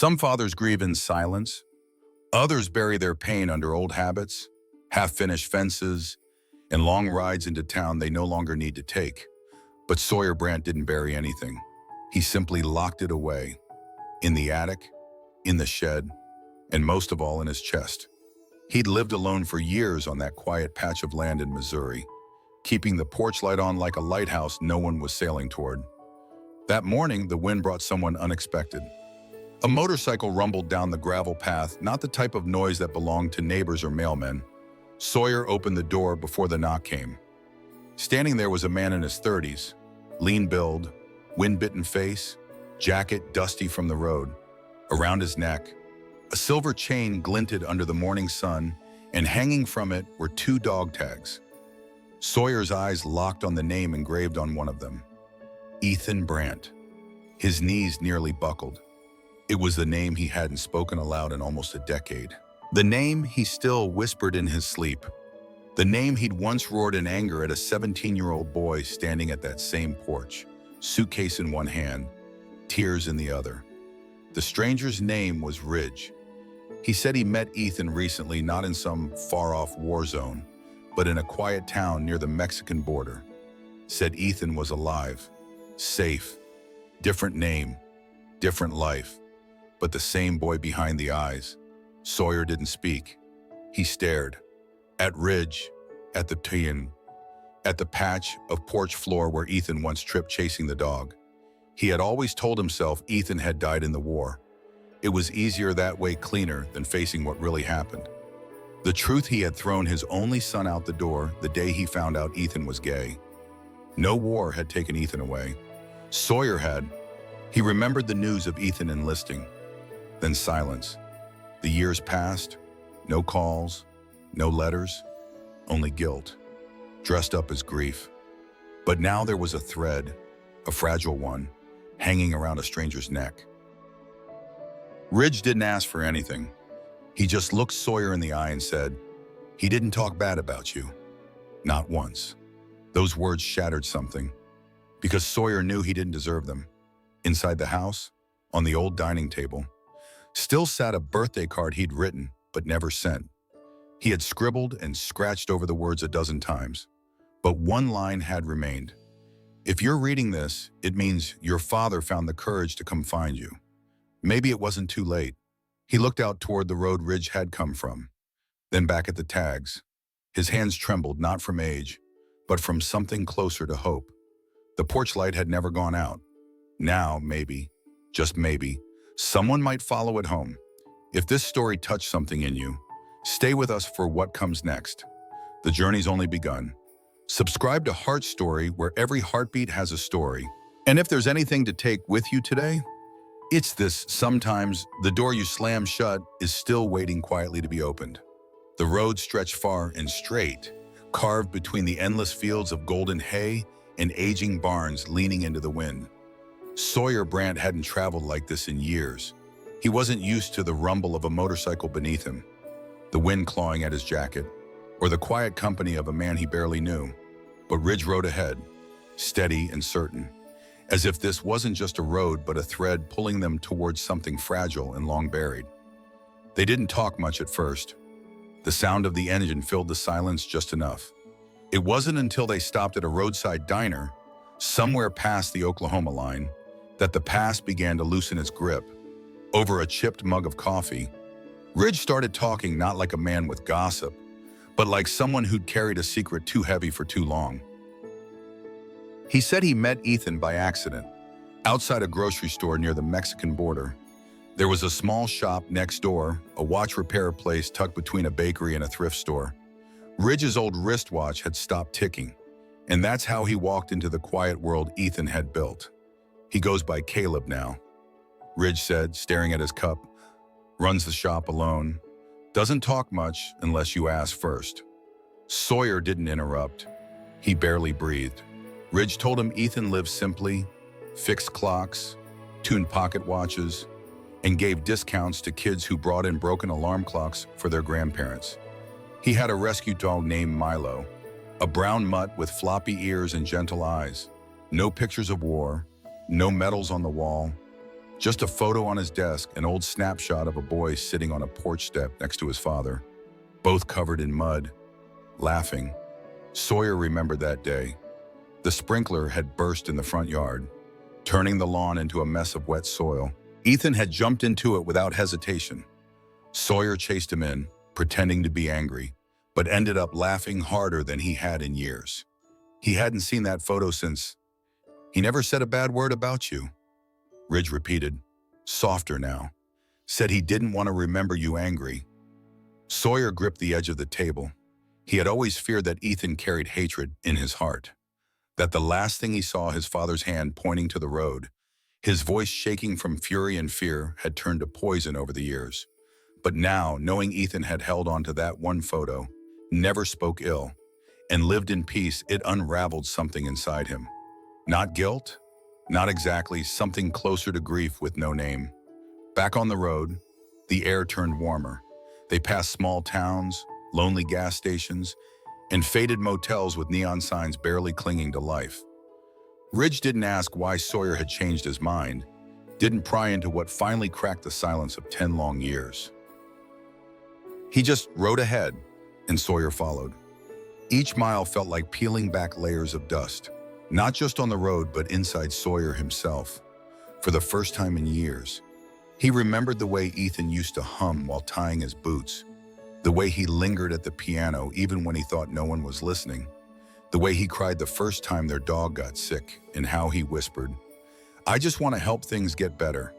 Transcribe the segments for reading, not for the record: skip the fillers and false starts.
Some fathers grieve in silence. Others bury their pain under old habits, half-finished fences, and long rides into town they no longer need to take. But Sawyer Brandt didn't bury anything. He simply locked it away. In the attic, in the shed, and most of all in his chest. He'd lived alone for years on that quiet patch of land in Missouri, keeping the porch light on like a lighthouse no one was sailing toward. That morning, the wind brought someone unexpected. A motorcycle rumbled down the gravel path, not the type of noise that belonged to neighbors or mailmen. Sawyer opened the door before the knock came. Standing there was a man in his 30s, lean build, wind-bitten face, jacket dusty from the road. Around his neck, a silver chain glinted under the morning sun, and hanging from it were 2 dog tags. Sawyer's eyes locked on the name engraved on one of them. Ethan Brandt. His knees nearly buckled. It was the name he hadn't spoken aloud in almost a decade. The name he still whispered in his sleep. The name he'd once roared in anger at a 17-year-old boy standing at that same porch, suitcase in one hand, tears in the other. The stranger's name was Ridge. He said he met Ethan recently, not in some far-off war zone, but in a quiet town near the Mexican border. Said Ethan was alive, safe, different name, different life, but the same boy behind the eyes. Sawyer didn't speak. He stared. At Ridge, at the tin, at the patch of porch floor where Ethan once tripped chasing the dog. He had always told himself Ethan had died in the war. It was easier that way, cleaner than facing what really happened. The truth: he had thrown his only son out the door the day he found out Ethan was gay. No war had taken Ethan away. Sawyer had. He remembered the news of Ethan enlisting. Then silence. The years passed. No calls, no letters, only guilt, dressed up as grief. But now there was a thread, a fragile one, hanging around a stranger's neck. Ridge didn't ask for anything. He just looked Sawyer in the eye and said, "He didn't talk bad about you." Not once. Those words shattered something, because Sawyer knew he didn't deserve them. Inside the house, on the old dining table, still sat a birthday card he'd written but never sent. He had scribbled and scratched over the words a dozen times, but one line had remained. "If you're reading this, it means your father found the courage to come find you." Maybe it wasn't too late. He looked out toward the road Ridge had come from, then back at the tags. His hands trembled, not from age, but from something closer to hope. The porch light had never gone out. Now, maybe, just maybe, someone might follow it home. If this story touched something in you, stay with us for what comes next. The journey's only begun. Subscribe to Heart Story, where every heartbeat has a story. And if there's anything to take with you today, it's this: sometimes the door you slam shut is still waiting quietly to be opened. The road stretched far and straight, carved between the endless fields of golden hay and aging barns leaning into the wind. Sawyer Brandt hadn't traveled like this in years. He wasn't used to the rumble of a motorcycle beneath him, the wind clawing at his jacket, or the quiet company of a man he barely knew. But Ridge rode ahead, steady and certain, as if this wasn't just a road but a thread pulling them towards something fragile and long buried. They didn't talk much at first. The sound of the engine filled the silence just enough. It wasn't until they stopped at a roadside diner, somewhere past the Oklahoma line, that the past began to loosen its grip. Over a chipped mug of coffee, Ridge started talking, not like a man with gossip, but like someone who'd carried a secret too heavy for too long. He said he met Ethan by accident, outside a grocery store near the Mexican border. There was a small shop next door, a watch repair place tucked between a bakery and a thrift store. Ridge's old wristwatch had stopped ticking, and that's how he walked into the quiet world Ethan had built. "He goes by Caleb now," Ridge said, staring at his cup. "Runs the shop alone. Doesn't talk much unless you ask first." Sawyer didn't interrupt. He barely breathed. Ridge told him Ethan lived simply, fixed clocks, tuned pocket watches, and gave discounts to kids who brought in broken alarm clocks for their grandparents. He had a rescue dog named Milo, a brown mutt with floppy ears and gentle eyes. No pictures of war, no medals on the wall, Just a photo on his desk, an old snapshot of a boy sitting on a porch step next to his father, both covered in mud, laughing. Sawyer remembered that day. The sprinkler had burst in the front yard, turning the lawn into a mess of wet soil. Ethan had jumped into it without hesitation. Sawyer chased him in, pretending to be angry, but ended up laughing harder than he had in years. He hadn't seen that photo since. "He never said a bad word about you," Ridge repeated, softer now. "Said he didn't want to remember you angry." Sawyer gripped the edge of the table. He had always feared that Ethan carried hatred in his heart, that the last thing he saw his father's hand pointing to the road, his voice shaking from fury and fear, had turned to poison over the years. But now, knowing Ethan had held on to that one photo, never spoke ill, and lived in peace, it unraveled something inside him. Not guilt? Not exactly, something closer to grief with no name. Back on the road, the air turned warmer. They passed small towns, lonely gas stations, and faded motels with neon signs barely clinging to life. Ridge didn't ask why Sawyer had changed his mind, didn't pry into what finally cracked the silence of 10 long years. He just rode ahead, and Sawyer followed. Each mile felt like peeling back layers of dust, not just on the road, but inside Sawyer himself. For the first time in years, he remembered the way Ethan used to hum while tying his boots, the way he lingered at the piano even when he thought no one was listening, the way he cried the first time their dog got sick, and how he whispered, "I just want to help things get better."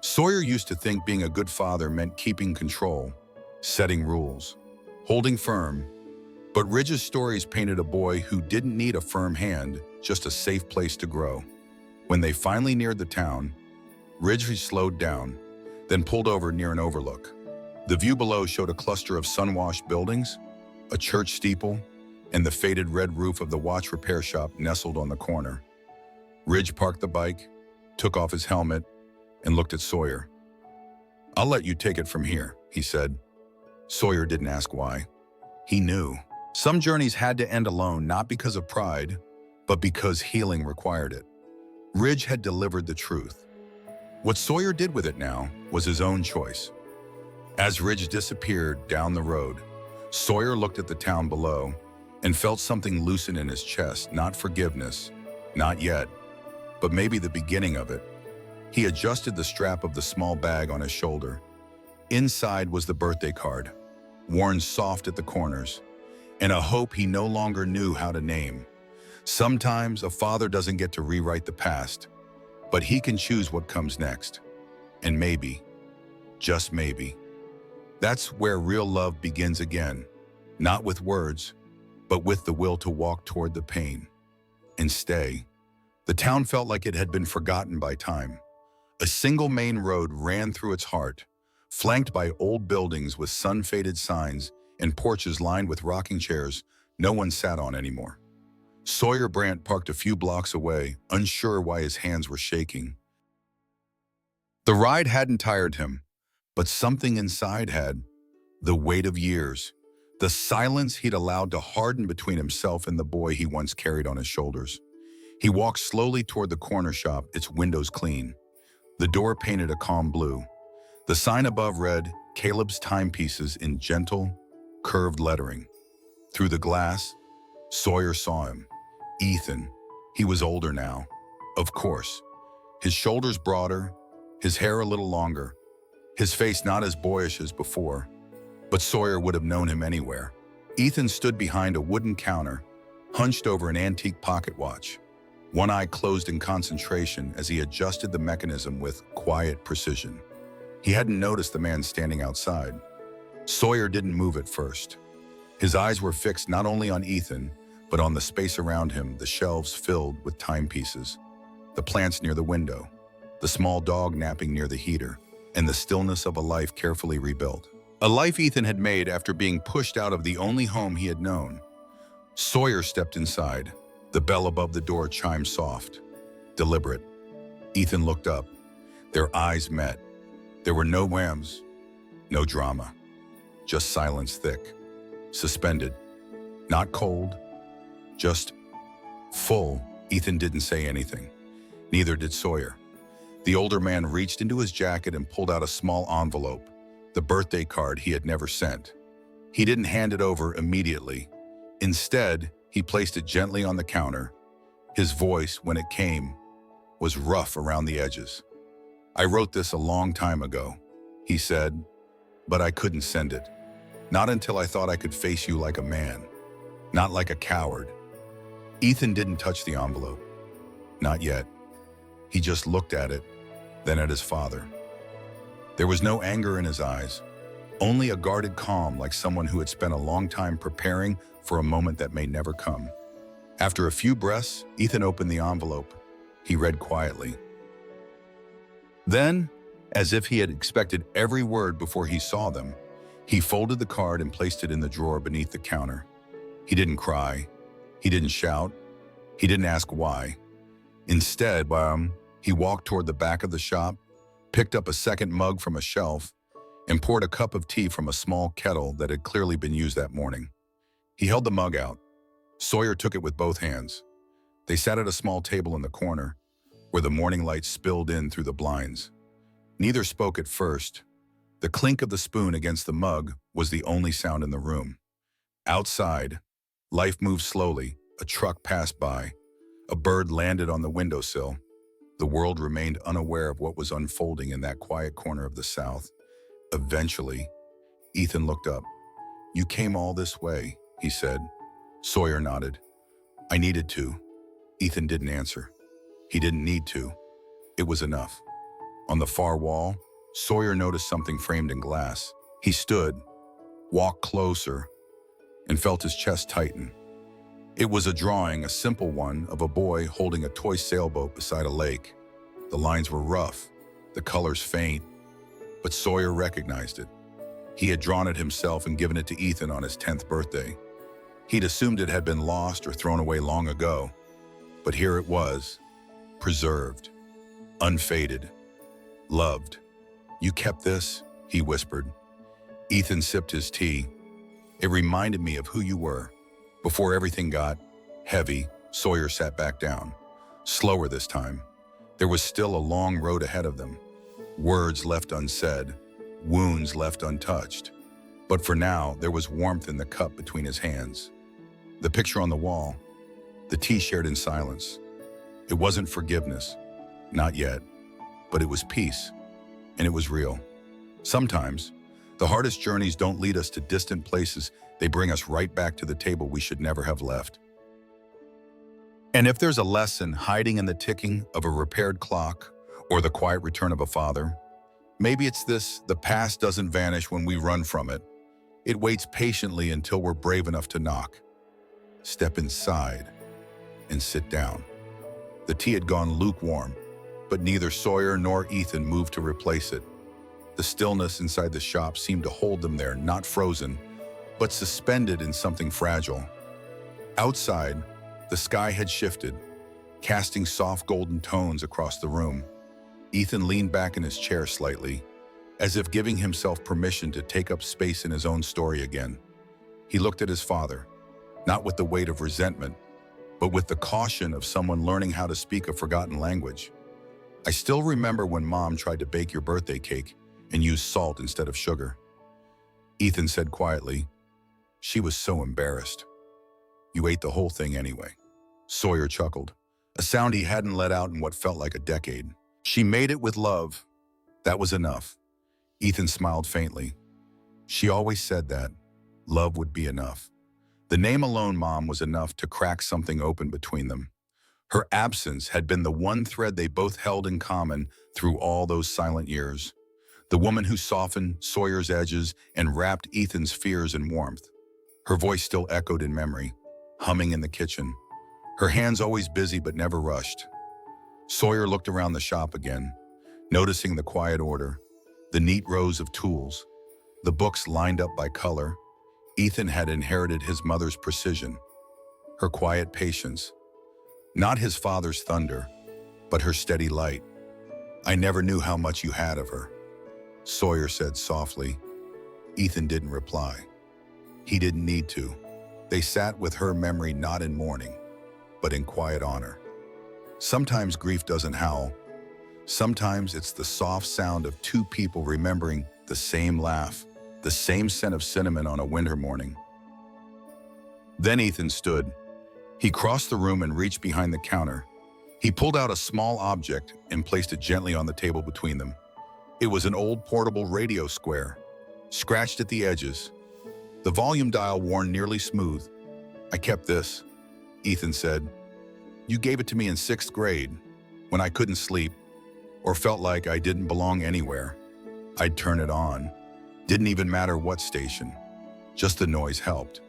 Sawyer used to think being a good father meant keeping control, setting rules, holding firm. But Ridge's stories painted a boy who didn't need a firm hand, just a safe place to grow. When they finally neared the town, Ridge slowed down, then pulled over near an overlook. The view below showed a cluster of sun-washed buildings, a church steeple, and the faded red roof of the watch repair shop nestled on the corner. Ridge parked the bike, took off his helmet, and looked at Sawyer. "I'll let you take it from here," he said. Sawyer didn't ask why. He knew. Some journeys had to end alone, not because of pride, but because healing required it. Ridge had delivered the truth. What Sawyer did with it now was his own choice. As Ridge disappeared down the road, Sawyer looked at the town below and felt something loosen in his chest, not forgiveness, not yet, but maybe the beginning of it. He adjusted the strap of the small bag on his shoulder. Inside was the birthday card, worn soft at the corners, and a hope he no longer knew how to name. Sometimes a father doesn't get to rewrite the past, but he can choose what comes next. And maybe, just maybe, that's where real love begins again, not with words, but with the will to walk toward the pain and stay. The town felt like it had been forgotten by time. A single main road ran through its heart, flanked by old buildings with sun-faded signs and porches lined with rocking chairs no one sat on anymore. Sawyer Brandt parked a few blocks away, unsure why his hands were shaking. The ride hadn't tired him, but something inside had. The weight of years, the silence he'd allowed to harden between himself and the boy he once carried on his shoulders. He walked slowly toward the corner shop, its windows clean. The door painted a calm blue. The sign above read, "Caleb's Timepieces," in gentle, curved lettering. Through the glass, Sawyer saw him. Ethan. He was older now, of course. His shoulders broader, his hair a little longer, his face not as boyish as before, but Sawyer would have known him anywhere. Ethan stood behind a wooden counter, hunched over an antique pocket watch, one eye closed in concentration as he adjusted the mechanism with quiet precision. He hadn't noticed the man standing outside. Sawyer didn't move at first. His eyes were fixed not only on Ethan, but on the space around him, the shelves filled with timepieces, the plants near the window, the small dog napping near the heater, and the stillness of a life carefully rebuilt. A life Ethan had made after being pushed out of the only home he had known. Sawyer stepped inside. The bell above the door chimed soft, deliberate. Ethan looked up. Their eyes met. There were no whams, no drama, just silence thick, suspended, not cold, just full. Ethan didn't say anything. Neither did Sawyer. The older man reached into his jacket and pulled out a small envelope, the birthday card he had never sent. He didn't hand it over immediately. Instead, he placed it gently on the counter. His voice, when it came, was rough around the edges. "I wrote this a long time ago," he said, "but I couldn't send it. Not until I thought I could face you like a man, not like a coward." Ethan didn't touch the envelope. Not yet. He just looked at it, then at his father. There was no anger in his eyes, only a guarded calm, like someone who had spent a long time preparing for a moment that may never come. After a few breaths, Ethan opened the envelope. He read quietly. Then, as if he had expected every word before he saw them, he folded the card and placed it in the drawer beneath the counter. He didn't cry. He didn't shout. He didn't ask why. Instead, he walked toward the back of the shop, picked up a second mug from a shelf, and poured a cup of tea from a small kettle that had clearly been used that morning. He held the mug out. Sawyer took it with both hands. They sat at a small table in the corner, where the morning light spilled in through the blinds. Neither spoke at first. The clink of the spoon against the mug was the only sound in the room. Outside, life moved slowly. A truck passed by. A bird landed on the windowsill. The world remained unaware of what was unfolding in that quiet corner of the South. Eventually, Ethan looked up. "You came all this way," he said. Sawyer nodded. "I needed to." Ethan didn't answer. He didn't need to. It was enough. On the far wall, Sawyer noticed something framed in glass. He stood, walked closer, and felt his chest tighten. It was a drawing, a simple one, of a boy holding a toy sailboat beside a lake. The lines were rough, the colors faint, but Sawyer recognized it. He had drawn it himself and given it to Ethan on his 10th birthday. He'd assumed it had been lost or thrown away long ago, but here it was, preserved, unfaded, loved. "You kept this?" he whispered. Ethan sipped his tea. "It reminded me of who you were." Before everything got heavy, Sawyer sat back down. Slower this time. There was still a long road ahead of them. Words left unsaid, wounds left untouched. But for now, there was warmth in the cup between his hands. The picture on the wall, the tea shared in silence. It wasn't forgiveness, not yet, but it was peace, and it was real. Sometimes, the hardest journeys don't lead us to distant places. They bring us right back to the table we should never have left. And if there's a lesson hiding in the ticking of a repaired clock or the quiet return of a father, maybe it's this: the past doesn't vanish when we run from it. It waits patiently until we're brave enough to knock, step inside, and sit down. The tea had gone lukewarm, but neither Sawyer nor Ethan moved to replace it. The stillness inside the shop seemed to hold them there, not frozen, but suspended in something fragile. Outside, the sky had shifted, casting soft golden tones across the room. Ethan leaned back in his chair slightly, as if giving himself permission to take up space in his own story again. He looked at his father, not with the weight of resentment, but with the caution of someone learning how to speak a forgotten language. "I still remember when Mom tried to bake your birthday cake and used salt instead of sugar," Ethan said quietly. "She was so embarrassed. You ate the whole thing anyway." Sawyer chuckled, a sound he hadn't let out in what felt like a decade. "She made it with love. That was enough." Ethan smiled faintly. "She always said that. Love would be enough." The name alone, Mom, was enough to crack something open between them. Her absence had been the one thread they both held in common through all those silent years. The woman who softened Sawyer's edges and wrapped Ethan's fears in warmth. Her voice still echoed in memory, humming in the kitchen. Her hands always busy but never rushed. Sawyer looked around the shop again, noticing the quiet order, the neat rows of tools, the books lined up by color. Ethan had inherited his mother's precision, her quiet patience. Not his father's thunder, but her steady light. "I never knew how much you had of her," Sawyer said softly. Ethan didn't reply. He didn't need to. They sat with her memory not in mourning, but in quiet honor. Sometimes grief doesn't howl. Sometimes it's the soft sound of two people remembering the same laugh, the same scent of cinnamon on a winter morning. Then Ethan stood. He crossed the room and reached behind the counter. He pulled out a small object and placed it gently on the table between them. It was an old portable radio square, scratched at the edges, the volume dial worn nearly smooth. "I kept this," Ethan said. "You gave it to me in 6th grade, when I couldn't sleep, or felt like I didn't belong anywhere. I'd turn it on. Didn't even matter what station. Just the noise helped."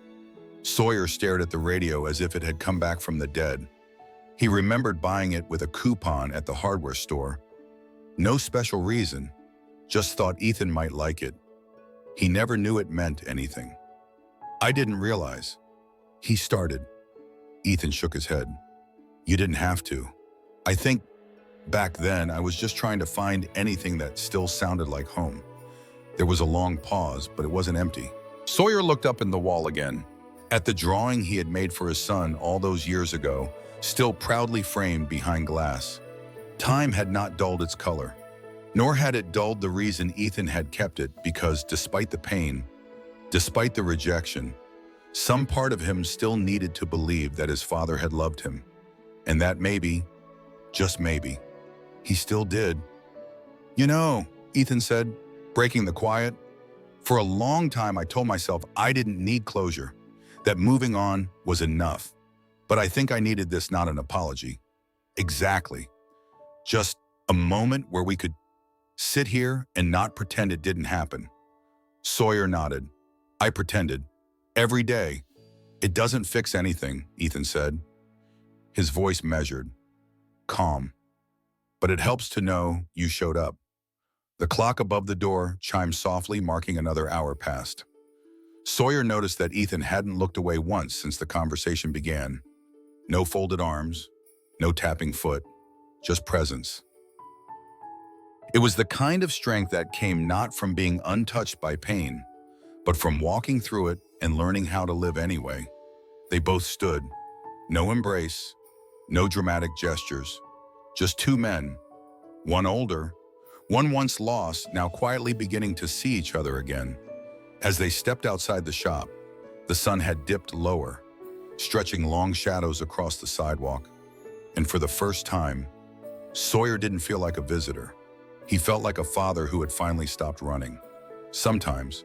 Sawyer stared at the radio as if it had come back from the dead. He remembered buying it with a coupon at the hardware store. No special reason, just thought Ethan might like it. He never knew it meant anything. "I didn't realize." He started. Ethan shook his head. "You didn't have to. I think back then I was just trying to find anything that still sounded like home." There was a long pause, but it wasn't empty. Sawyer looked up in the wall again, at the drawing he had made for his son all those years ago, still proudly framed behind glass. Time had not dulled its color, nor had it dulled the reason Ethan had kept it, because despite the pain, despite the rejection, some part of him still needed to believe that his father had loved him, and that maybe, just maybe, he still did. "You know," Ethan said, breaking the quiet, "for a long time I told myself I didn't need closure, that moving on was enough. But I think I needed this, not an apology. Exactly. Just a moment where we could sit here and not pretend it didn't happen." Sawyer nodded. "I pretended. Every day. It doesn't fix anything," Ethan said. His voice measured, calm. "But it helps to know you showed up." The clock above the door chimed softly, marking another hour passed. Sawyer noticed that Ethan hadn't looked away once since the conversation began. No folded arms, no tapping foot, just presence. It was the kind of strength that came not from being untouched by pain, but from walking through it and learning how to live anyway. They both stood. No embrace, no dramatic gestures, just two men, one older, one once lost, now quietly beginning to see each other again. As they stepped outside the shop, the sun had dipped lower, stretching long shadows across the sidewalk. And for the first time, Sawyer didn't feel like a visitor. He felt like a father who had finally stopped running. Sometimes,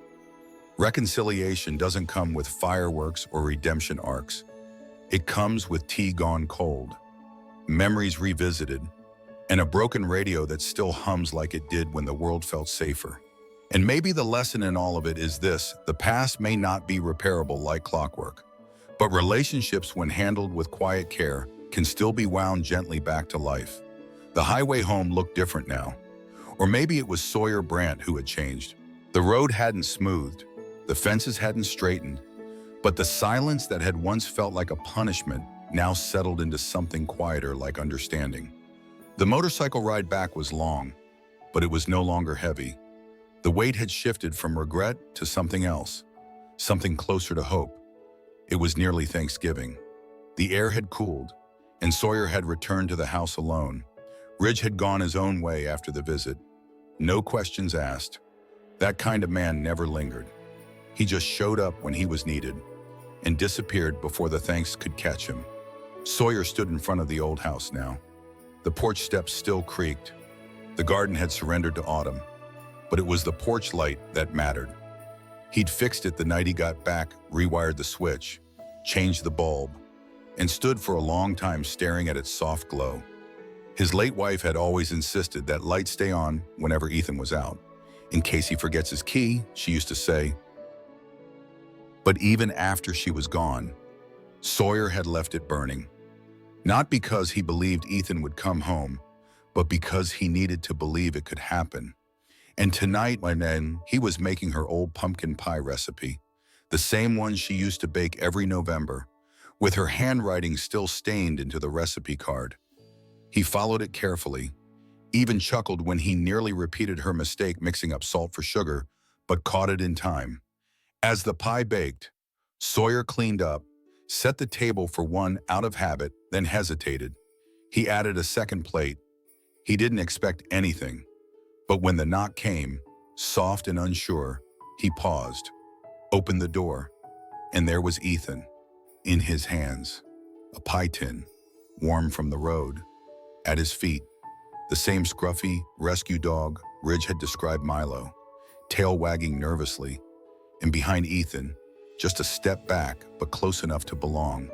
reconciliation doesn't come with fireworks or redemption arcs. It comes with tea gone cold, memories revisited, and a broken radio that still hums like it did when the world felt safer. And maybe the lesson in all of it is this: the past may not be repairable like clockwork, but relationships, when handled with quiet care, can still be wound gently back to life. The highway home looked different now. Or maybe it was Sawyer Brandt who had changed. The road hadn't smoothed, the fences hadn't straightened, but the silence that had once felt like a punishment now settled into something quieter, like understanding. The motorcycle ride back was long, but it was no longer heavy. The weight had shifted from regret to something else, something closer to hope. It was nearly Thanksgiving. The air had cooled, and Sawyer had returned to the house alone. Ridge had gone his own way after the visit. No questions asked. That kind of man never lingered. He just showed up when he was needed and disappeared before the thanks could catch him. Sawyer stood in front of the old house now. The porch steps still creaked. The garden had surrendered to autumn, but it was the porch light that mattered. He'd fixed it the night he got back, rewired the switch, changed the bulb, and stood for a long time staring at its soft glow. His late wife had always insisted that lights stay on whenever Ethan was out. In case he forgets his key, she used to say. But even after she was gone, Sawyer had left it burning. Not because he believed Ethan would come home, but because he needed to believe it could happen. And tonight, when he was making her old pumpkin pie recipe, the same one she used to bake every November, with her handwriting still stained into the recipe card. He followed it carefully, even chuckled when he nearly repeated her mistake mixing up salt for sugar, but caught it in time. As the pie baked, Sawyer cleaned up, set the table for one out of habit, then hesitated. He added a second plate. He didn't expect anything, but when the knock came, soft and unsure, he paused, opened the door, and there was Ethan, in his hands, a pie tin, warm from the road. At his feet, the same scruffy rescue dog Ridge had described Milo, tail wagging nervously, and behind Ethan, just a step back but close enough to belong,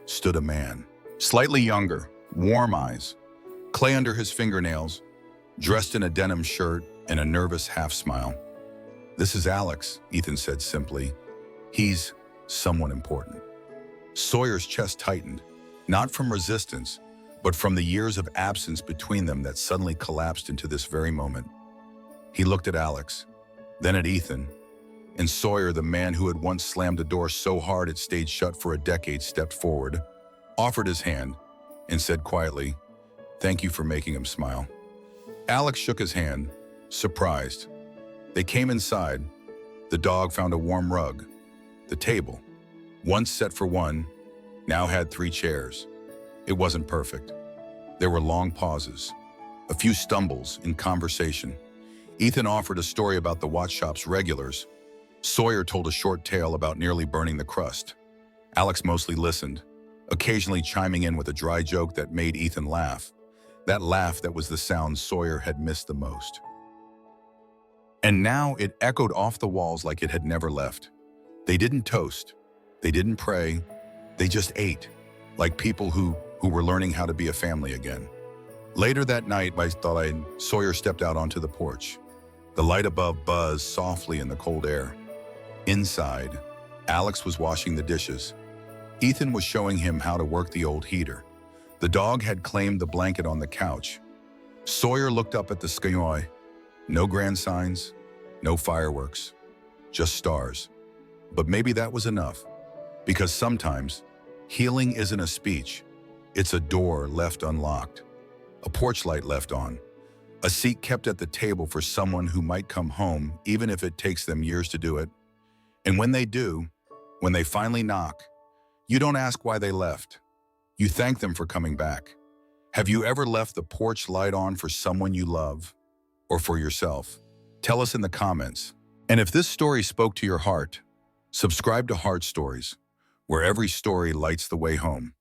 stood a man, slightly younger, warm eyes, clay under his fingernails, dressed in a denim shirt and a nervous half-smile. "This is Alex," Ethan said simply. "He's someone important." Sawyer's chest tightened, not from resistance, but from the years of absence between them that suddenly collapsed into this very moment. He looked at Alex, then at Ethan, and Sawyer, the man who had once slammed a door so hard it stayed shut for a decade, stepped forward, offered his hand, and said quietly, "Thank you for making him smile." Alex shook his hand, surprised. They came inside. The dog found a warm rug. The table, once set for one, now had 3 chairs. It wasn't perfect. There were long pauses, a few stumbles in conversation. Ethan offered a story about the watch shop's regulars. Sawyer told a short tale about nearly burning the crust. Alex mostly listened, occasionally chiming in with a dry joke that made Ethan laugh. That laugh that was the sound Sawyer had missed the most. And now it echoed off the walls like it had never left. They didn't toast. They didn't pray. They just ate, like people who were learning how to be a family again. Later that night, Sawyer stepped out onto the porch. The light above buzzed softly in the cold air. Inside, Alex was washing the dishes. Ethan was showing him how to work the old heater. The dog had claimed the blanket on the couch. Sawyer looked up at the sky. No grand signs, no fireworks, just stars. But maybe that was enough, because sometimes healing isn't a speech. It's a door left unlocked, a porch light left on, a seat kept at the table for someone who might come home, even if it takes them years to do it. And when they do, when they finally knock, you don't ask why they left. You thank them for coming back. Have you ever left the porch light on for someone you love, or for yourself? Tell us in the comments. And if this story spoke to your heart, subscribe to Heart Stories, where every story lights the way home.